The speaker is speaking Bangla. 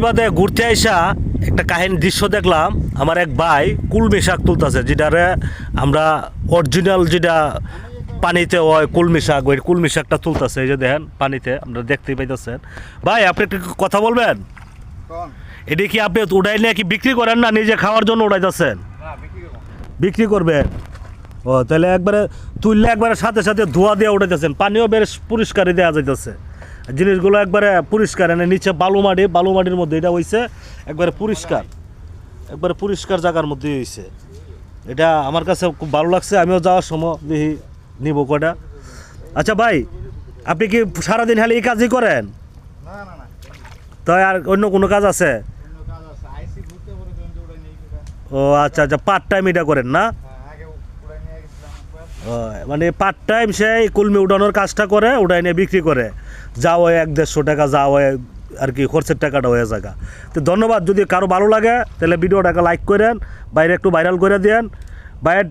বাদে ঘুরতে আইসা একটা কাহিনী দৃশ্য দেখলাম। আমার এক ভাই কুলমি শাক তুলতেছে, যেটারে আমরা অরিজিনাল যেটা পানিতে হয় কুলমি শাক, ওই কুলমি শাকটা তুলতেছে। এই যে দেখেন পানিতে আমরা দেখতেই পাইতেছেন। ভাই আপনি একটু কথা বলবেন, এটি কি আপনি উড়াই নিয়ে কি বিক্রি করেন না নিজে খাওয়ার জন্য উড়াইতেছেন? বিক্রি করবেন। ও তাহলে একবারে তুললে একবারে সাথে সাথে ধোয়া দিয়ে উঠাইতেছেন, পানিও বেশ পরিষ্কারই দেওয়া যাইতেছে, জিনিসগুলো একবারে পরিষ্কার। এনে নিচে বালু মাটির মধ্যে এটা হয়েছে একবারে পরিষ্কার, একবারে পরিষ্কার জায়গার মধ্যে হয়েছে। এটা আমার কাছে খুব ভালো লাগছে, আমিও যাওয়ার সময় দেখি নিব কটা। আচ্ছা ভাই, আপনি কি সারাদিন খালি এই কাজই করেন? তাই আর অন্য কোনো কাজ আছে? ও আচ্ছা আচ্ছা, পার্ট টাইম এটা করেন না? মানে পার্ট টাইম সেই কুলমি উঠানোর কাজটা করে, উঠাই নিয়ে বিক্রি করে, যাও 100-150 টাকা, যাও আর কি খরচের টাকাটা হয়ে জায়গা। তো ধন্যবাদ। যদি কারো ভালো লাগে তাহলে ভিডিওটাকে লাইক করেন, বাইরে একটু ভাইরাল করে দেন। বাইরে